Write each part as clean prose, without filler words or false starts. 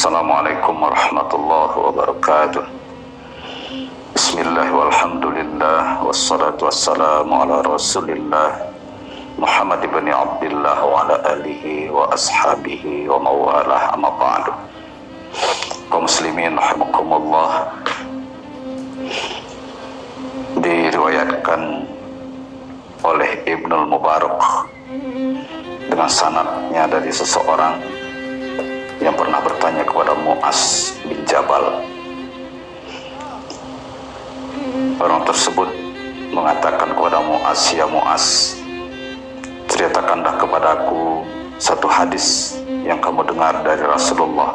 Assalamualaikum warahmatullahi wabarakatuh. Bismillah walhamdulillah wassalatu wassalamu ala rasulillah Muhammad ibn Abdullah wa ala alihi wa ashabihi wa mawalah, amma ba'du. Kaum muslimin rahimakumullah, diriwayatkan oleh Ibnul Mubarak dengan sanadnya dari seseorang yang pernah bertanya kepada Mu'az bin Jabal. Orang tersebut mengatakan kepada Mu'az, "Ya Mu'az, ceritakanlah kepadaku satu hadis yang kamu dengar dari Rasulullah."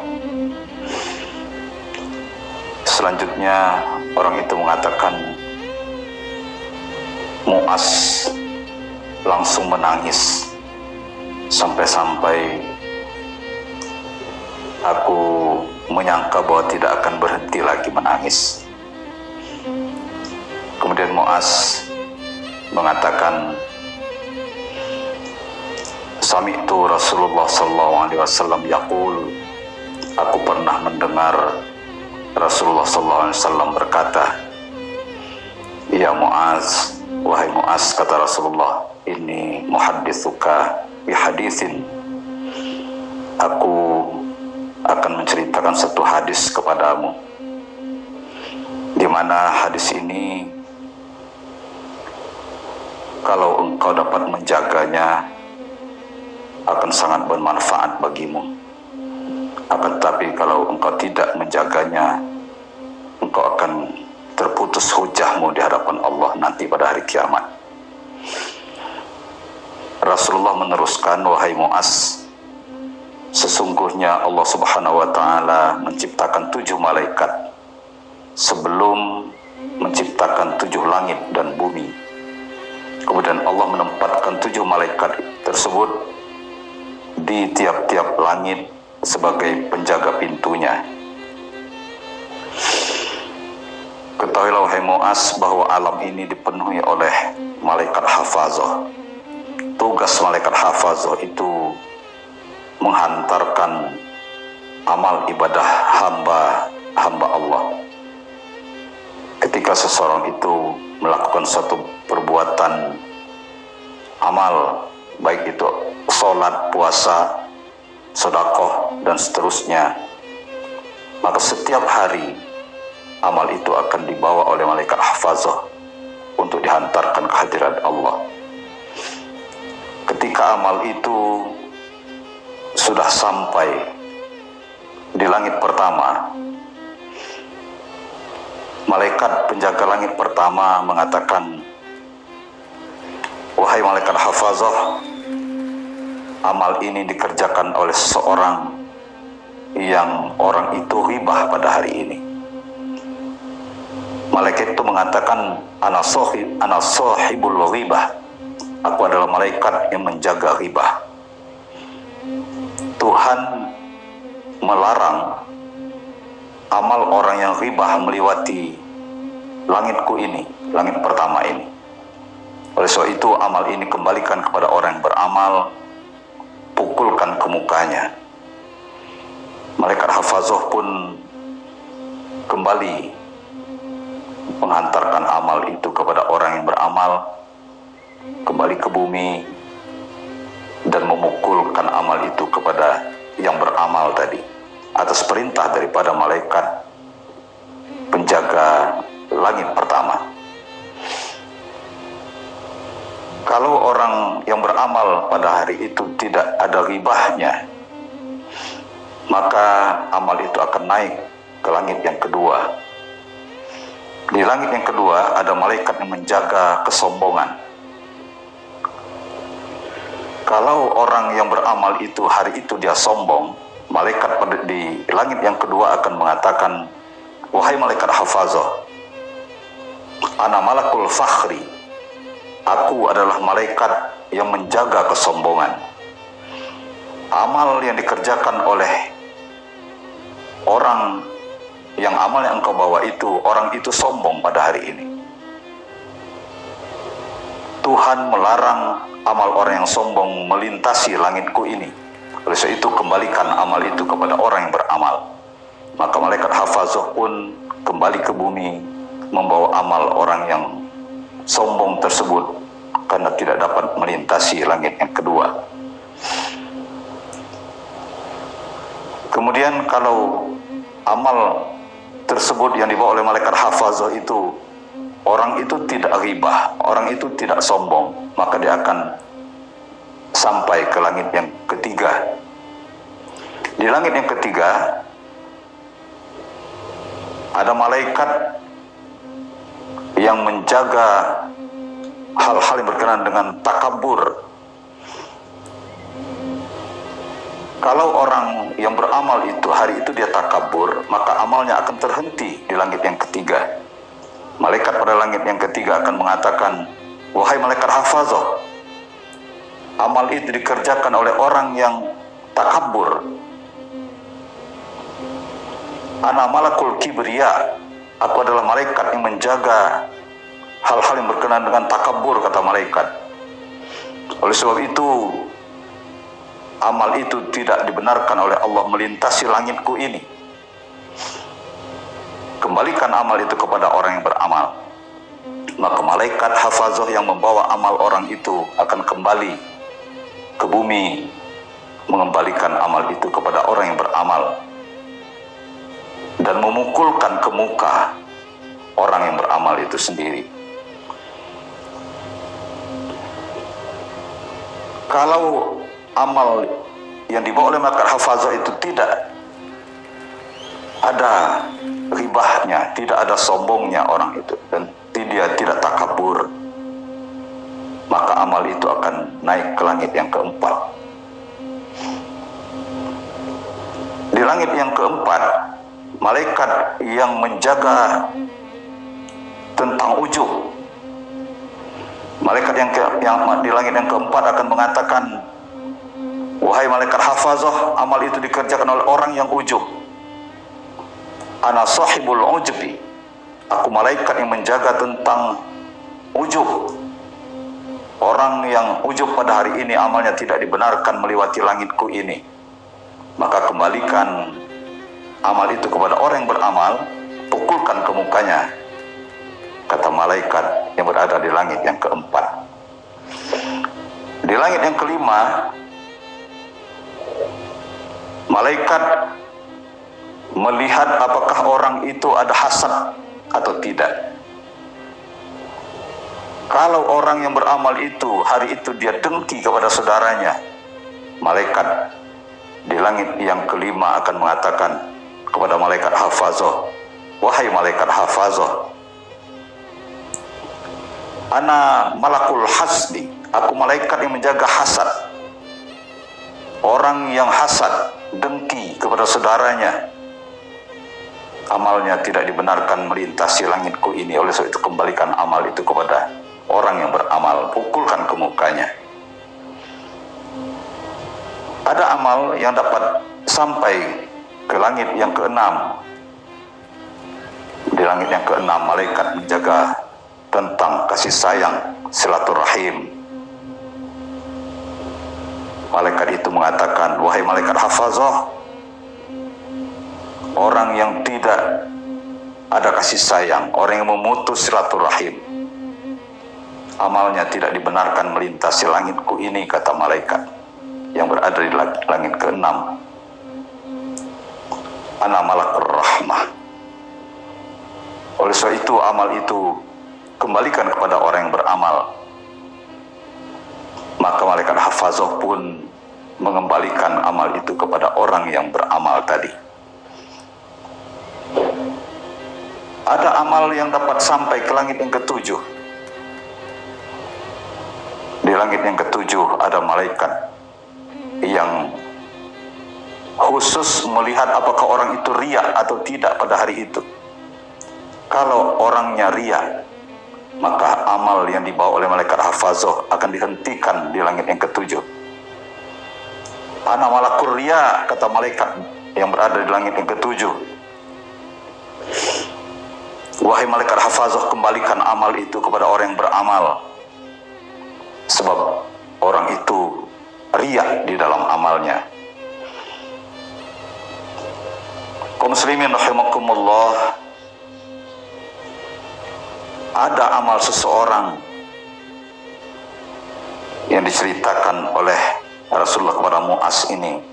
Selanjutnya orang itu mengatakan, Mu'az langsung menangis sampai-sampai aku menyangka bahwa tidak akan berhenti lagi menangis. Kemudian Mu'az mengatakan, "Sami'tu Rasulullah sallallahu alaihi wasallam yaqul." Aku pernah mendengar Rasulullah sallallahu alaihi wasallam berkata, "Ya Mu'az, wahai Mu'az," kata Rasulullah, "ini muhadditsuka bi haditsin." Aku akan menceritakan satu hadis kepadamu, di mana hadis ini kalau engkau dapat menjaganya akan sangat bermanfaat bagimu. Akan tetapi kalau engkau tidak menjaganya, engkau akan terputus hujahmu di hadapan Allah nanti pada hari kiamat. Rasulullah meneruskan, "Wahai Mu'az, sesungguhnya Allah subhanahu wa ta'ala menciptakan 7 malaikat sebelum menciptakan 7 langit dan bumi. Kemudian Allah menempatkan 7 malaikat tersebut di tiap-tiap langit sebagai penjaga pintunya. Ketahuilah wahai Mu'az bahwa alam ini dipenuhi oleh malaikat hafazah. Tugas malaikat hafazah itu menghantarkan amal ibadah hamba Allah. Ketika seseorang itu melakukan suatu perbuatan amal, baik itu sholat, puasa, sedekah, dan seterusnya, maka setiap hari amal itu akan dibawa oleh malaikat hafazah untuk dihantarkan ke hadirat Allah. Ketika amal itu sudah sampai di langit pertama, malaikat penjaga langit pertama mengatakan, "Wahai malaikat hafazah, amal ini dikerjakan oleh seseorang yang orang itu ghibah pada hari ini." Malaikat itu mengatakan, ana sahibul ghibah." Aku adalah malaikat yang menjaga ghibah. Tuhan melarang amal orang yang ghibah melewati langitku ini, langit pertama ini. Oleh sebab itu amal ini kembalikan kepada orang yang beramal, pukulkan ke mukanya. Malaikat hafazah pun kembali menghantarkan amal itu kepada orang yang beramal, kembali ke bumi, dan memukulkan amal itu kepada yang beramal tadi atas perintah daripada malaikat penjaga langit pertama. Kalau orang yang beramal pada hari itu tidak ada ghibahnya, maka amal itu akan naik ke langit yang kedua. Di langit yang kedua ada malaikat yang menjaga kesombongan. Kalau orang yang beramal itu hari itu dia sombong, malaikat di langit yang kedua akan mengatakan, "Wahai malaikat hafazah, ana malakul fakhri." Aku adalah malaikat yang menjaga kesombongan. Amal yang dikerjakan oleh orang yang amal yang engkau bawa itu, orang itu sombong pada hari ini. Tuhan melarang amal orang yang sombong melintasi langitku ini. Oleh sebab itu kembalikan amal itu kepada orang yang beramal. Maka malaikat hafazah pun kembali ke bumi membawa amal orang yang sombong tersebut karena tidak dapat melintasi langit yang kedua. Kemudian kalau amal tersebut yang dibawa oleh malaikat hafazah itu, orang itu tidak ghibah, orang itu tidak sombong, maka dia akan sampai ke langit yang ketiga. Di langit yang ketiga ada malaikat yang menjaga hal-hal yang berkenaan dengan takabur. Kalau orang yang beramal itu hari itu dia takabur, maka amalnya akan terhenti di langit yang ketiga. Malaikat pada langit yang ketiga akan mengatakan, wahai malaikat hafazah, amal itu dikerjakan oleh orang yang takabur. Ana malakul kibriya, aku adalah malaikat yang menjaga hal-hal yang berkenaan dengan takabur, kata malaikat. Oleh sebab itu, amal itu tidak dibenarkan oleh Allah melintasi langitku ini. Kembalikan amal itu kepada orang yang beramal. Maka malaikat hafazah yang membawa amal orang itu akan kembali ke bumi, mengembalikan amal itu kepada orang yang beramal dan memukulkan ke muka orang yang beramal itu sendiri. Kalau amal yang dibawa oleh malaikat hafazah itu tidak ada ribahnya, tidak ada sombongnya orang itu, dan dia tidak takabur, maka amal itu akan naik ke langit yang keempat. Di langit yang keempat, malaikat yang menjaga tentang ujub, malaikat yang di langit yang keempat akan mengatakan, wahai malaikat hafazah, amal itu dikerjakan oleh orang yang ujub. Ana sahibul ujbi, aku malaikat yang menjaga tentang ujub. Orang yang ujub pada hari ini amalnya tidak dibenarkan melewati langitku ini, maka kembalikan amal itu kepada orang yang beramal, pukulkan ke mukanya, kata malaikat yang berada di langit yang keempat. Di langit yang kelima, malaikat melihat apakah orang itu ada hasad atau tidak. Kalau orang yang beramal itu hari itu dia dengki kepada saudaranya, malaikat di langit yang kelima akan mengatakan kepada malaikat hafazah, wahai malaikat hafazah, ana malakul hasdi, aku malaikat yang menjaga hasad. Orang yang hasad, dengki kepada saudaranya, amalnya tidak dibenarkan melintasi langitku ini. Oleh sebab itu kembalikan amal itu kepada orang yang beramal, pukulkan ke mukanya. Ada amal yang dapat sampai ke langit yang keenam. Di langit yang keenam, malaikat menjaga tentang kasih sayang, silaturahim. Malaikat itu mengatakan, wahai malaikat hafazah, orang yang tidak ada kasih sayang, orang yang memutus silaturahim, amalnya tidak dibenarkan melintasi langitku ini, kata malaikat yang berada di langit keenam. Ana malakur rahmah. Oleh sebab itu amal itu kembalikan kepada orang yang beramal. Maka malaikat hafazah pun mengembalikan amal itu kepada orang yang beramal tadi. Ada amal yang dapat sampai ke langit yang ketujuh. Di langit yang ketujuh ada malaikat yang khusus melihat apakah orang itu riya atau tidak pada hari itu. Kalau orangnya riya, maka amal yang dibawa oleh malaikat hafazah akan dihentikan di langit yang ketujuh. Ana malakur riya, kata malaikat yang berada di langit yang ketujuh, wahai malaikat hafazah, kembalikan amal itu kepada orang yang beramal, sebab orang itu riya di dalam amalnya. Kaum muslimin rahimakumullah, ada amal seseorang yang diceritakan oleh Rasulullah kepada Mu'az ini.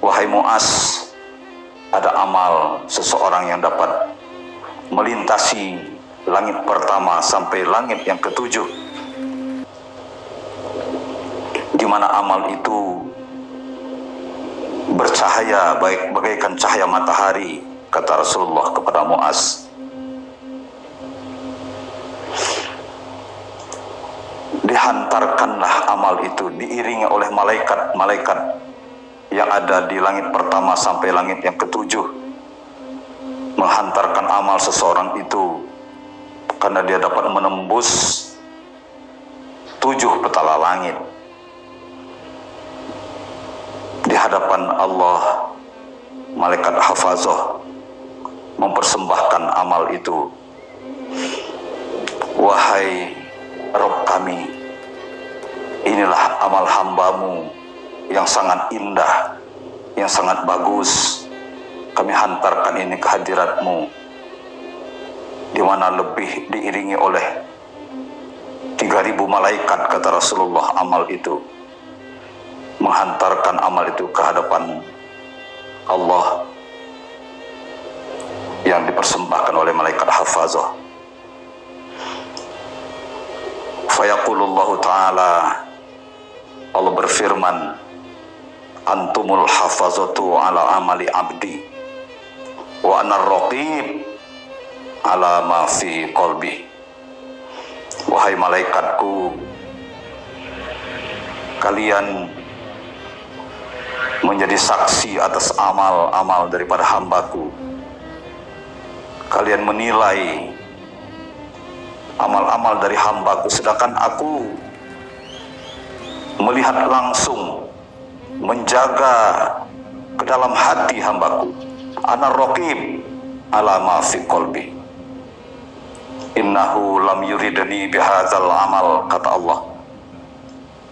Wahai Mu'az, ada amal seseorang yang dapat melintasi langit pertama sampai langit yang ketujuh, di mana amal itu bercahaya baik bagaikan cahaya matahari, kata Rasulullah kepada Mu'az. Dihantarkanlah amal itu diiringi oleh malaikat-malaikat yang ada di langit pertama sampai langit yang ketujuh, menghantarkan amal seseorang itu karena dia dapat menembus 7 petala langit. Di hadapan Allah, malaikat hafazah mempersembahkan amal itu. Wahai Rabb kami, inilah amal hambamu yang sangat indah, yang sangat bagus. Kami hantarkan ini ke hadiratmu, di mana lebih diiringi oleh 3.000 malaikat, kata Rasulullah. Amal itu menghantarkan amal itu ke hadapan Allah yang dipersembahkan oleh malaikat hafazah. Fayaqulullahu ta'ala, Allah berfirman, antumul hafazatu ala amali abdi wa anar raqib ala ma fi qalbi. Wahai malaikatku, kalian menjadi saksi atas amal-amal daripada hambaku. Kalian menilai amal-amal dari hambaku, sedangkan aku melihat langsung, menjaga ke dalam hati hambaku. Ana raqib ala ma fi qalbi. Innahu lam yuridani bihadzal amal, kata Allah.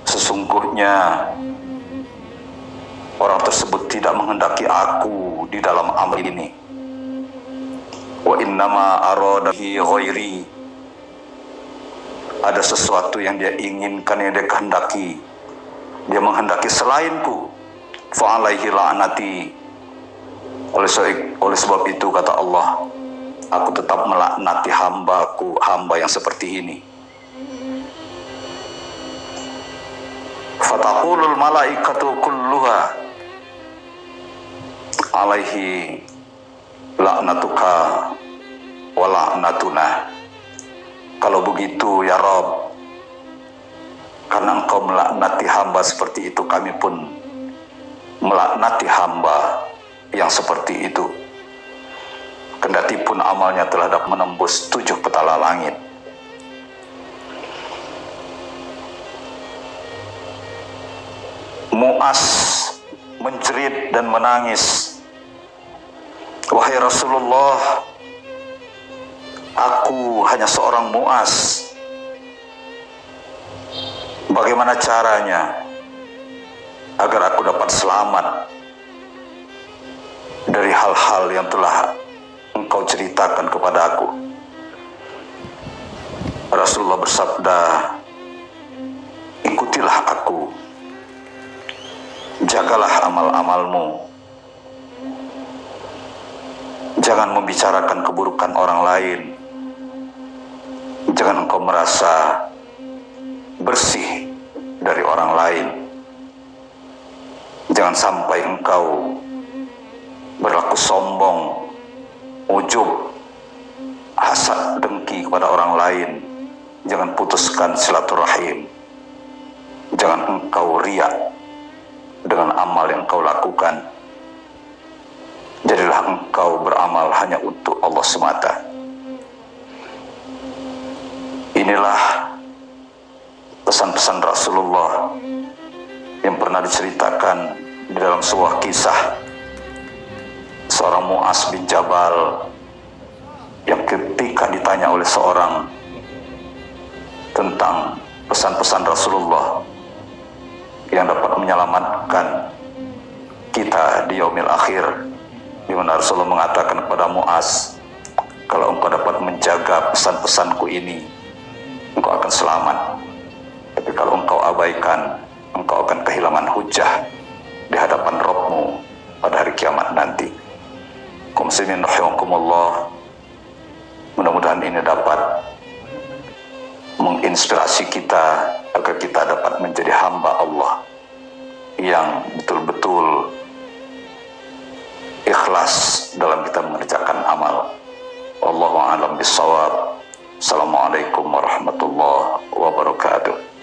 Sesungguhnya orang tersebut tidak menghendaki aku di dalam amal ini. Wa innama aradahi ghairi. Ada sesuatu yang dia inginkan, yang dia kehendaki. Dia menghendaki selainku. Fa'alaihi la'nati. Oleh sebab itu, kata Allah, aku tetap melaknati hambaku, hamba yang seperti ini. Fataqulul malaikatu kulluha alaihi la'natuka wa la'natuna. Kalau begitu ya Rabb, karena engkau melaknati hamba seperti itu, kami pun melaknati hamba yang seperti itu, kendati pun amalnya telah dapat menembus 7 petala langit. Mu'az menjerit dan menangis. Wahai Rasulullah, aku hanya seorang Mu'az. Bagaimana caranya agar aku dapat selamat dari hal-hal yang telah engkau ceritakan kepada aku? Rasulullah bersabda, ikutilah aku, jagalah amal-amalmu, jangan membicarakan keburukan orang lain, jangan engkau merasa bersih dari orang lain, jangan sampai engkau berlaku sombong, ujub, hasad, dengki kepada orang lain, jangan putuskan silaturahim, jangan engkau riya dengan amal yang engkau lakukan. Jadilah engkau beramal hanya untuk Allah semata. Inilah pesan-pesan Rasulullah yang pernah diceritakan di dalam sebuah kisah seorang Mu'az bin Jabal yang ketika ditanya oleh seorang tentang pesan-pesan Rasulullah yang dapat menyelamatkan kita di yaumil akhir, di di mana Rasulullah mengatakan kepada Muaz, kalau engkau dapat menjaga pesan-pesanku ini, engkau akan selamat. Tapi kalau engkau abaikan, engkau akan kehilangan hujah di hadapan Rabbmu pada hari kiamat nanti. Kaum muslimin rahimakumullah, mudah-mudahan ini dapat menginspirasi kita agar kita dapat menjadi hamba Allah yang betul-betul ikhlas dalam kita mengerjakan amal. Wallahu a'lam bishawab. Assalamualaikum warahmatullahi wabarakatuh.